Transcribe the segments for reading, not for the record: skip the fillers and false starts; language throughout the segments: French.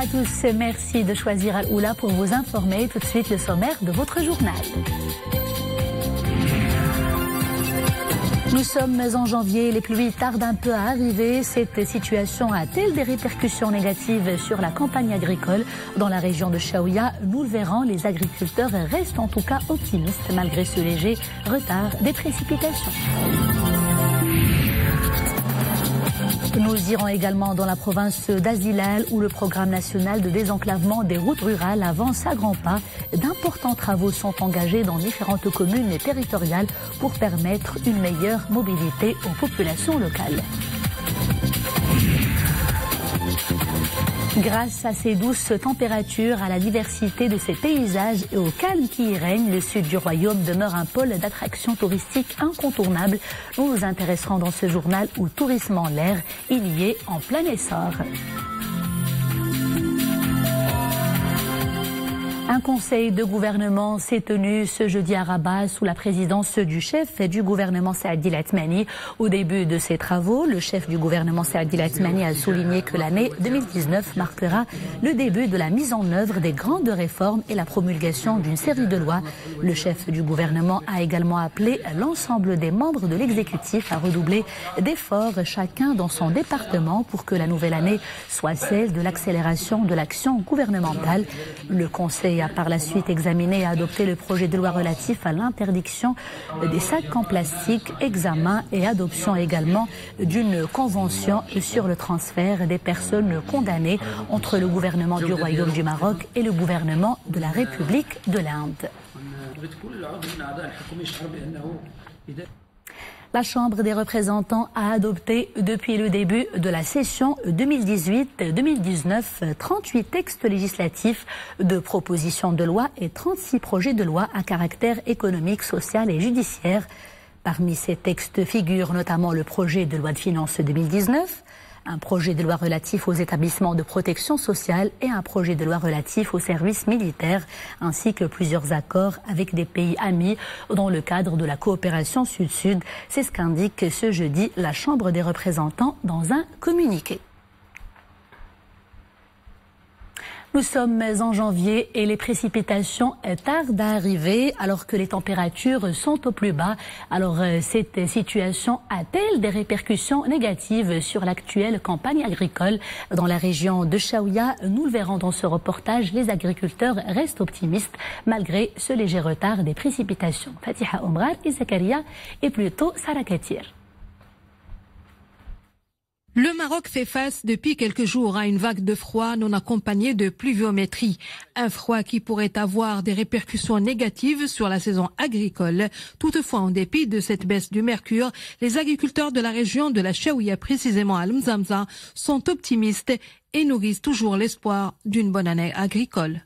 à tous, merci de choisir Al-Oula pour vous informer. Tout de suite le sommaire de votre journal. Nous sommes en janvier, les pluies tardent un peu à arriver. Cette situation a-t-elle des répercussions négatives sur la campagne agricole dans la région de Chaouia? Nous le verrons, les agriculteurs restent en tout cas optimistes malgré ce léger retard des précipitations. Nous irons également dans la province d'Azilal où le programme national de désenclavement des routes rurales avance à grands pas. D'importants travaux sont engagés dans différentes communes territoriales pour permettre une meilleure mobilité aux populations locales. Grâce à ces douces températures, à la diversité de ses paysages et au calme qui y règne, le sud du royaume demeure un pôle d'attraction touristique incontournable. Nous nous intéresserons dans ce journal où tourisme en l'air, il y est en plein essor. Un conseil de gouvernement s'est tenu ce jeudi à Rabat sous la présidence du chef du gouvernement Saadi Latmani. Au début de ses travaux, le chef du gouvernement Saadi Latmani a souligné que l'année 2019 marquera le début de la mise en œuvre des grandes réformes et la promulgation d'une série de lois. Le chef du gouvernement a également appelé l'ensemble des membres de l'exécutif à redoubler d'efforts chacun dans son département pour que la nouvelle année soit celle de l'accélération de l'action gouvernementale. Le conseil a par la suite examiné et adopté le projet de loi relatif à l'interdiction des sacs en plastique, examen et adoption également d'une convention sur le transfert des personnes condamnées entre le gouvernement du Royaume du Maroc et le gouvernement de la République de l'Inde. La Chambre des représentants a adopté depuis le début de la session 2018-2019 38 textes législatifs de propositions de loi et 36 projets de loi à caractère économique, social et judiciaire. Parmi ces textes figurent notamment le projet de loi de finances 2019, un projet de loi relatif aux établissements de protection sociale et un projet de loi relatif aux services militaires, ainsi que plusieurs accords avec des pays amis dans le cadre de la coopération Sud-Sud. C'est ce qu'indique ce jeudi la Chambre des représentants dans un communiqué. Nous sommes en janvier et les précipitations tardent à arriver alors que les températures sont au plus bas. Alors cette situation a-t-elle des répercussions négatives sur l'actuelle campagne agricole dans la région de Chaouia? Nous le verrons dans ce reportage. Les agriculteurs restent optimistes malgré ce léger retard des précipitations. Fatiha Omrar et Zakaria et plutôt Sarah Katir. Le Maroc fait face depuis quelques jours à une vague de froid non accompagnée de pluviométrie. Un froid qui pourrait avoir des répercussions négatives sur la saison agricole. Toutefois, en dépit de cette baisse du mercure, les agriculteurs de la région de la Chaouia, précisément à Mzamza, sont optimistes et nourrissent toujours l'espoir d'une bonne année agricole.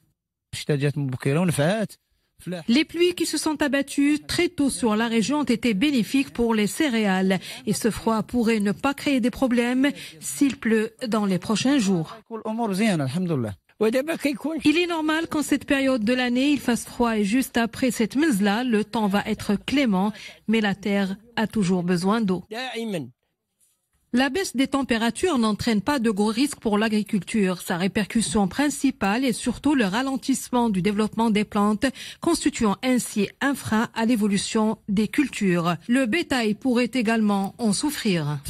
Les pluies qui se sont abattues très tôt sur la région ont été bénéfiques pour les céréales et ce froid pourrait ne pas créer des problèmes s'il pleut dans les prochains jours. Il est normal qu'en cette période de l'année il fasse froid et juste après cette mezla, le temps va être clément, mais la terre a toujours besoin d'eau. La baisse des températures n'entraîne pas de gros risques pour l'agriculture. Sa répercussion principale est surtout le ralentissement du développement des plantes, constituant ainsi un frein à l'évolution des cultures. Le bétail pourrait également en souffrir.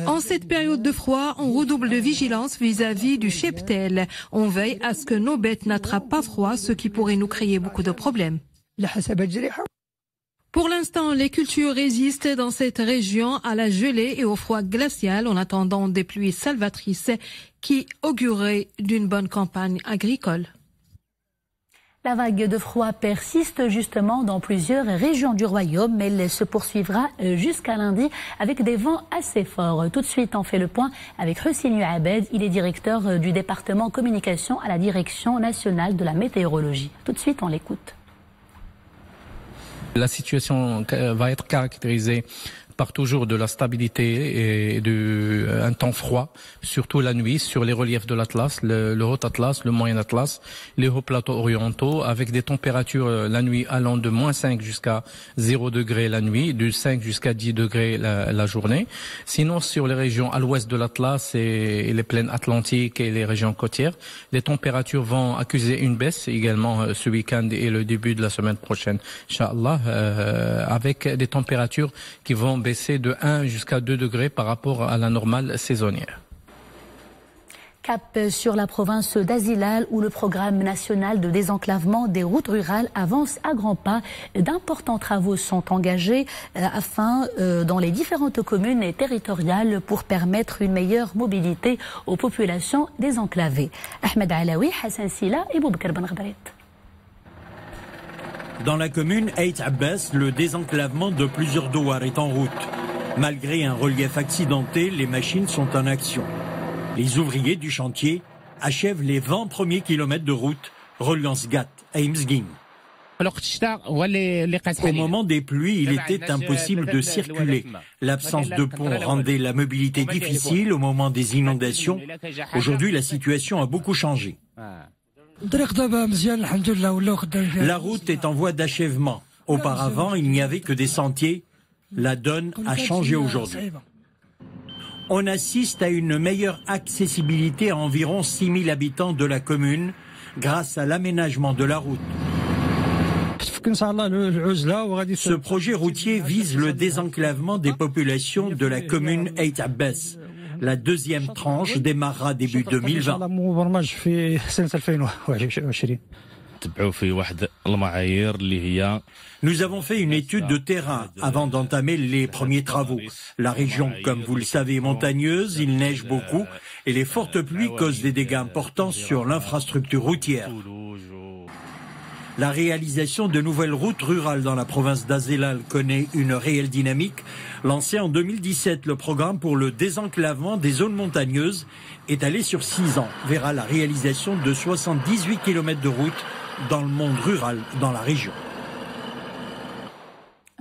En cette période de froid, on redouble de vigilance vis-à-vis du cheptel. On veille à ce que nos bêtes n'attrapent pas froid, ce qui pourrait nous créer beaucoup de problèmes. Pour l'instant, les cultures résistent dans cette région à la gelée et au froid glacial en attendant des pluies salvatrices qui augureraient d'une bonne campagne agricole. La vague de froid persiste justement dans plusieurs régions du royaume, mais elle se poursuivra jusqu'à lundi avec des vents assez forts. Tout de suite, on fait le point avec Hussein Abed. Il est directeur du département communication à la Direction nationale de la météorologie. Tout de suite, on l'écoute. La situation va être caractérisée par toujours de la stabilité et un temps froid, surtout la nuit, sur les reliefs de l'Atlas, le Haut Atlas, le Moyen Atlas, les hauts plateaux orientaux, avec des températures la nuit allant de -5 jusqu'à 0 degré la nuit, de 5 jusqu'à 10 degrés la journée. Sinon, sur les régions à l'ouest de l'Atlas et les plaines atlantiques et les régions côtières, les températures vont accuser une baisse également ce week-end et le début de la semaine prochaine, Inch'Allah, avec des températures qui vont baisser de 1 jusqu'à 2 degrés par rapport à la normale saisonnière. Cap sur la province d'Azilal où le programme national de désenclavement des routes rurales avance à grands pas. D'importants travaux sont engagés dans les différentes communes et territoriales pour permettre une meilleure mobilité aux populations désenclavées. Ahmed Alaoui, Hassan Silla et Boubacar Ben Ghbrit. Dans la commune Ait Abbas, le désenclavement de plusieurs douars est en route. Malgré un relief accidenté, les machines sont en action. Les ouvriers du chantier achèvent les 20 premiers kilomètres de route reliant Sgat à Imsguim. Au moment des pluies, il était impossible de circuler. L'absence de pont rendait la mobilité difficile au moment des inondations. Aujourd'hui, la situation a beaucoup changé. La route est en voie d'achèvement. Auparavant, il n'y avait que des sentiers. La donne a changé aujourd'hui. On assiste à une meilleure accessibilité à environ 6000 habitants de la commune grâce à l'aménagement de la route. Ce projet routier vise le désenclavement des populations de la commune Ait Abbas. La deuxième tranche démarrera début 2020. Nous avons fait une étude de terrain avant d'entamer les premiers travaux. La région, comme vous le savez, est montagneuse, il neige beaucoup et les fortes pluies causent des dégâts importants sur l'infrastructure routière. La réalisation de nouvelles routes rurales dans la province d'Azilal connaît une réelle dynamique. Lancé en 2017, le programme pour le désenclavement des zones montagneuses, étalé sur 6 ans, verra la réalisation de 78 km de routes dans le monde rural dans la région.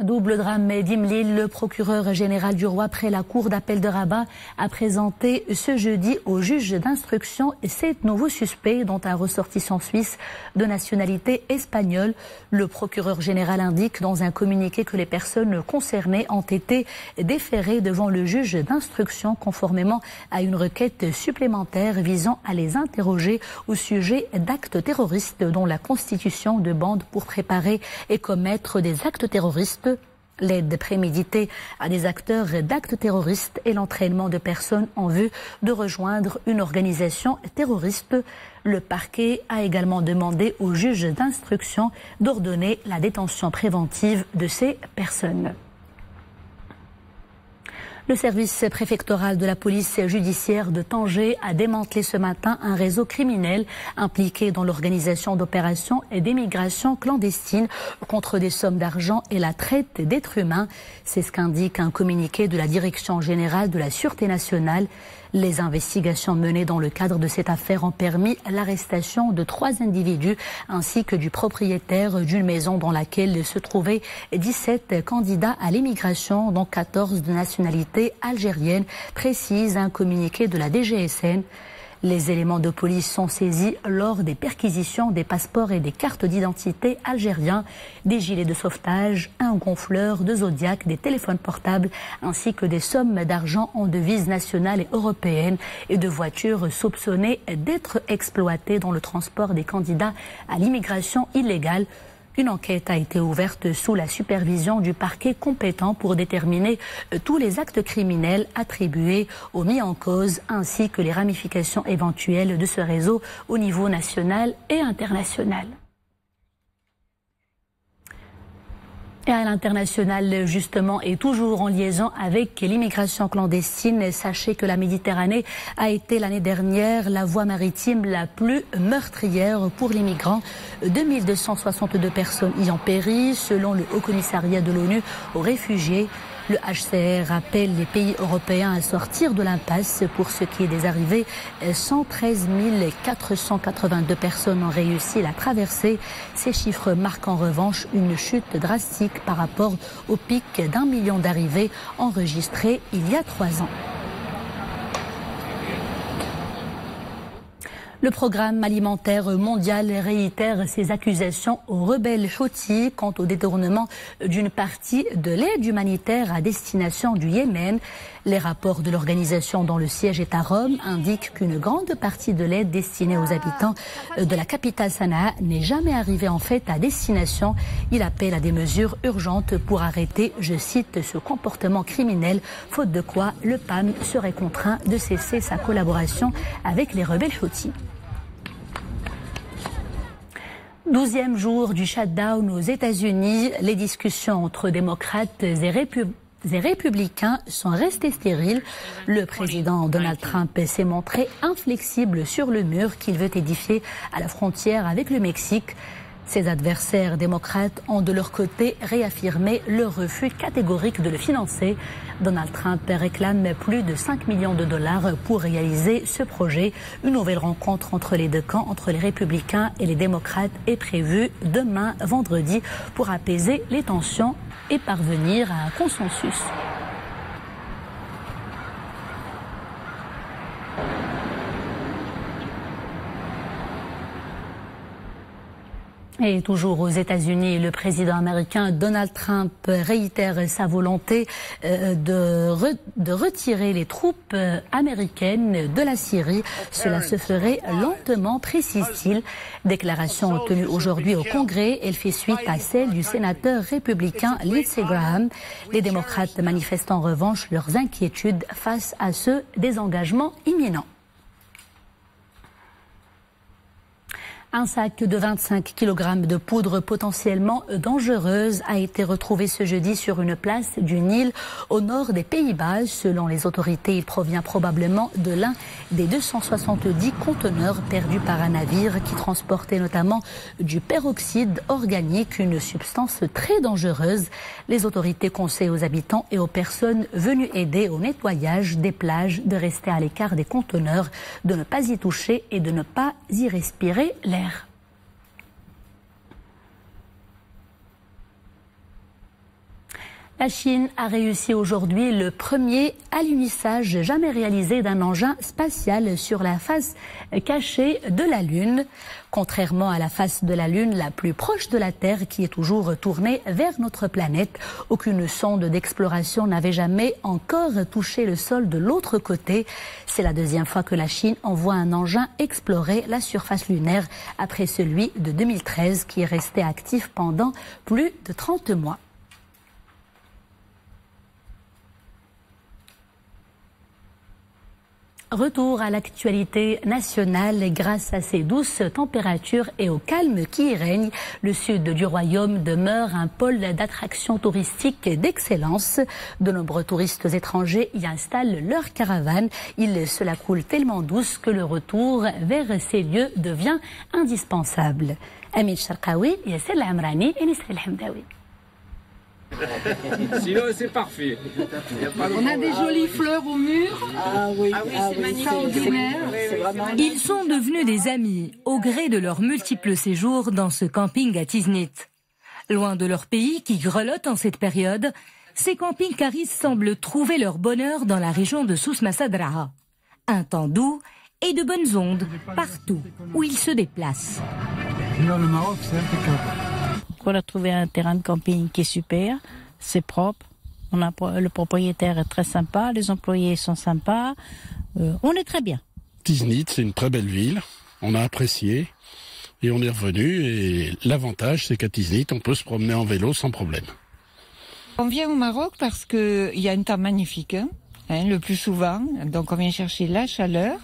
Double drame d'Imlil, le procureur général du roi près la cour d'appel de Rabat a présenté ce jeudi au juge d'instruction 7 nouveaux suspects dont un ressortissant suisse de nationalité espagnole. Le procureur général indique dans un communiqué que les personnes concernées ont été déférées devant le juge d'instruction conformément à une requête supplémentaire visant à les interroger au sujet d'actes terroristes dont la constitution de bandes pour préparer et commettre des actes terroristes, l'aide préméditée à des acteurs d'actes terroristes et l'entraînement de personnes en vue de rejoindre une organisation terroriste. Le parquet a également demandé au juge d'instruction d'ordonner la détention préventive de ces personnes. Le service préfectoral de la police judiciaire de Tanger a démantelé ce matin un réseau criminel impliqué dans l'organisation d'opérations et d'émigration clandestine contre des sommes d'argent et la traite d'êtres humains. C'est ce qu'indique un communiqué de la Direction générale de la Sûreté nationale. Les investigations menées dans le cadre de cette affaire ont permis l'arrestation de 3 individus ainsi que du propriétaire d'une maison dans laquelle se trouvaient 17 candidats à l'immigration, dont 14 de nationalité algérienne, précise un communiqué de la DGSN. Les éléments de police sont saisis lors des perquisitions des passeports et des cartes d'identité algériens, des gilets de sauvetage, un gonfleur de Zodiac, des téléphones portables, ainsi que des sommes d'argent en devises nationales et européennes et de voitures soupçonnées d'être exploitées dans le transport des candidats à l'immigration illégale. Une enquête a été ouverte sous la supervision du parquet compétent pour déterminer tous les actes criminels attribués aux mis en cause ainsi que les ramifications éventuelles de ce réseau au niveau national et international. Et à l'international, justement, et toujours en liaison avec l'immigration clandestine, sachez que la Méditerranée a été l'année dernière la voie maritime la plus meurtrière pour les migrants. 2262 personnes y ont péri, selon le Haut Commissariat de l'ONU aux réfugiés. Le HCR appelle les pays européens à sortir de l'impasse. Pour ce qui est des arrivées, 113 482 personnes ont réussi la traversée. Ces chiffres marquent en revanche une chute drastique par rapport au pic d'1 million d'arrivées enregistrées il y a 3 ans. Le programme alimentaire mondial réitère ses accusations aux rebelles Houthis quant au détournement d'une partie de l'aide humanitaire à destination du Yémen. Les rapports de l'organisation dont le siège est à Rome indiquent qu'une grande partie de l'aide destinée aux habitants de la capitale Sanaa n'est jamais arrivée en fait à destination. Il appelle à des mesures urgentes pour arrêter, je cite, ce comportement criminel, faute de quoi le PAM serait contraint de cesser sa collaboration avec les rebelles Houthis. 12e jour du shutdown aux États-Unis, les discussions entre démocrates et républicains sont restées stériles. Le président Donald Trump s'est montré inflexible sur le mur qu'il veut édifier à la frontière avec le Mexique. Ses adversaires démocrates ont de leur côté réaffirmé leur refus catégorique de le financer. Donald Trump réclame plus de 5 millions de dollars pour réaliser ce projet. Une nouvelle rencontre entre les deux camps, entre les républicains et les démocrates, est prévue demain, vendredi, pour apaiser les tensions et parvenir à un consensus. Et toujours aux États-Unis, le président américain Donald Trump réitère sa volonté de retirer les troupes américaines de la Syrie. Cela se ferait lentement, précise-t-il. Déclaration tenue aujourd'hui au Congrès, elle fait suite à celle du sénateur républicain Lindsey Graham. Les démocrates manifestent en revanche leurs inquiétudes face à ce désengagement imminent. Un sac de 25 kg de poudre potentiellement dangereuse a été retrouvé ce jeudi sur une place du Nil au nord des Pays-Bas. Selon les autorités, il provient probablement de l'un des 270 conteneurs perdus par un navire qui transportait notamment du peroxyde organique, une substance très dangereuse. Les autorités conseillent aux habitants et aux personnes venues aider au nettoyage des plages de rester à l'écart des conteneurs, de ne pas y toucher et de ne pas y respirer l'air. La Chine a réussi aujourd'hui le premier alunissage jamais réalisé d'un engin spatial sur la face cachée de la Lune. Contrairement à la face de la Lune la plus proche de la Terre qui est toujours tournée vers notre planète, aucune sonde d'exploration n'avait jamais encore touché le sol de l'autre côté. C'est la deuxième fois que la Chine envoie un engin explorer la surface lunaire après celui de 2013 qui est resté actif pendant plus de 30 mois. Retour à l'actualité nationale grâce à ces douces températures et au calme qui y règne. Le sud du royaume demeure un pôle d'attraction touristique d'excellence. De nombreux touristes étrangers y installent leurs caravanes. Il se la coule tellement douce que le retour vers ces lieux devient indispensable. Amin Sharqawi, Yasser Lamrani et Nisra El Hamdawi. Sinon, c'est parfait. On a des jolies fleurs au mur. Ah oui, c'est extraordinaire. Ils sont devenus des amis au gré de leurs multiples séjours dans ce camping à Tiznit. Loin de leur pays qui grelotte en cette période, ces camping-caristes semblent trouver leur bonheur dans la région de Souss Massadraha. Un temps doux et de bonnes ondes partout où ils se déplacent. Le Maroc, c'est impeccable. On a trouvé un terrain de camping qui est super, c'est propre, le propriétaire est très sympa, les employés sont sympas, on est très bien. Tiznit, c'est une très belle ville, on a apprécié et on est revenu et l'avantage c'est qu'à Tiznit on peut se promener en vélo sans problème. On vient au Maroc parce qu'il y a un temps magnifique, le plus souvent, donc on vient chercher la chaleur.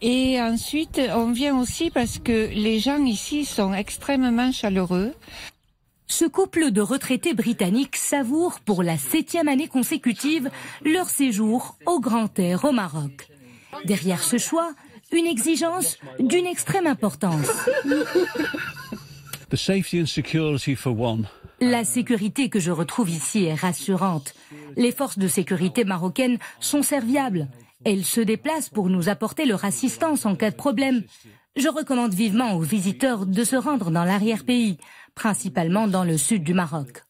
Et ensuite, on vient aussi parce que les gens ici sont extrêmement chaleureux. Ce couple de retraités britanniques savoure pour la 7e année consécutive leur séjour au grand air au Maroc. Derrière ce choix, une exigence d'une extrême importance. The safety and security for one. La sécurité que je retrouve ici est rassurante. Les forces de sécurité marocaines sont serviables. Elles se déplacent pour nous apporter leur assistance en cas de problème. Je recommande vivement aux visiteurs de se rendre dans l'arrière-pays, principalement dans le sud du Maroc.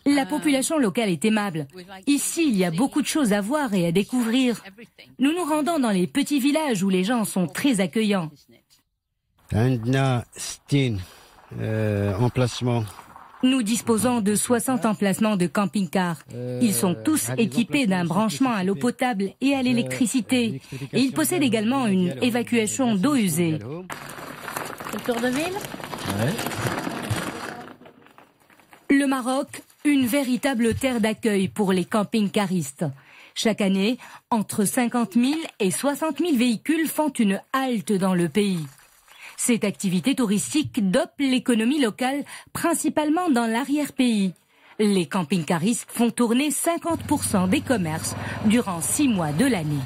La population locale est aimable. Ici, il y a beaucoup de choses à voir et à découvrir. Nous nous rendons dans les petits villages où les gens sont très accueillants. Nous disposons de 60 emplacements de camping-car. Ils sont tous équipés d'un branchement à l'eau potable et à l'électricité. Et ils possèdent également une évacuation d'eau usée. Le tour de ville ? Ouais. Le Maroc, une véritable terre d'accueil pour les camping-caristes. Chaque année, entre 50 000 et 60 000 véhicules font une halte dans le pays. Cette activité touristique dope l'économie locale, principalement dans l'arrière-pays. Les camping-caristes font tourner 50% des commerces durant 6 mois de l'année.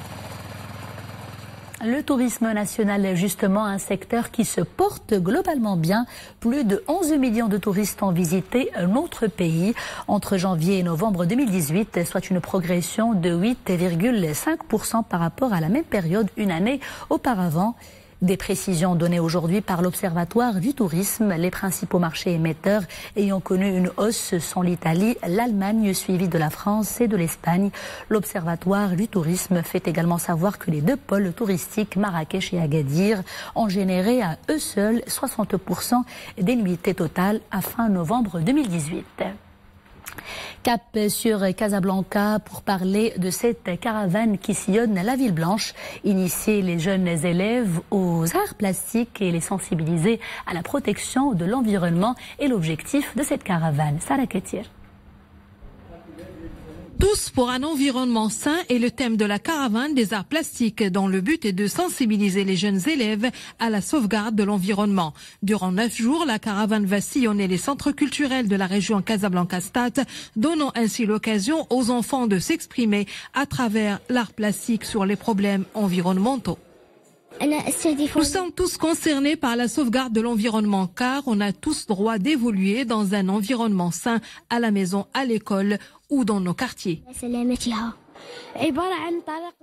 Le tourisme national est justement un secteur qui se porte globalement bien. Plus de 11 millions de touristes ont visité notre pays entre janvier et novembre 2018, soit une progression de 8,5% par rapport à la même période une année auparavant. Des précisions données aujourd'hui par l'Observatoire du tourisme. Les principaux marchés émetteurs ayant connu une hausse sont l'Italie, l'Allemagne, suivie de la France et de l'Espagne. L'Observatoire du tourisme fait également savoir que les deux pôles touristiques, Marrakech et Agadir, ont généré à eux seuls 60% des nuitées totales à fin novembre 2018. Cap sur Casablanca pour parler de cette caravane qui sillonne la ville blanche, initier les jeunes élèves aux arts plastiques et les sensibiliser à la protection de l'environnement est l'objectif de cette caravane. Sarah Ketir. Tous pour un environnement sain est le thème de la caravane des arts plastiques dont le but est de sensibiliser les jeunes élèves à la sauvegarde de l'environnement. Durant 9 jours, la caravane va sillonner les centres culturels de la région Casablanca-Stade, donnant ainsi l'occasion aux enfants de s'exprimer à travers l'art plastique sur les problèmes environnementaux. Nous sommes tous concernés par la sauvegarde de l'environnement car on a tous droit d'évoluer dans un environnement sain à la maison, à l'école ou dans nos quartiers.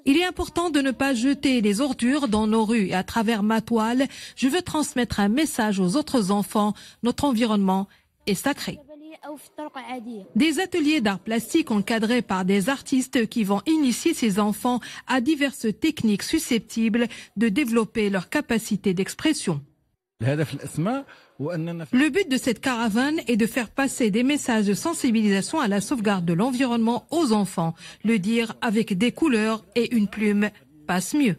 Il est important de ne pas jeter les ordures dans nos rues et à travers ma toile, je veux transmettre un message aux autres enfants. Notre environnement est sacré. Des ateliers d'art plastique encadrés par des artistes qui vont initier ces enfants à diverses techniques susceptibles de développer leur capacité d'expression. Le but de cette caravane est de faire passer des messages de sensibilisation à la sauvegarde de l'environnement aux enfants. Le dire avec des couleurs et une plume passe mieux.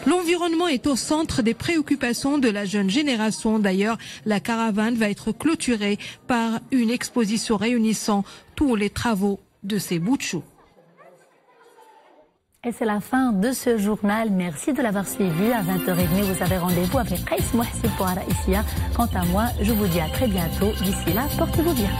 L'environnement est au centre des préoccupations de la jeune génération. D'ailleurs, la caravane va être clôturée par une exposition réunissant tous les travaux de ces bouts de chou. Et c'est la fin de ce journal. Merci de l'avoir suivi. À 20h30, vous avez rendez-vous avec Qaïs Mouhsine pour Araïsia. Quant à moi, je vous dis à très bientôt. D'ici là, portez-vous bien.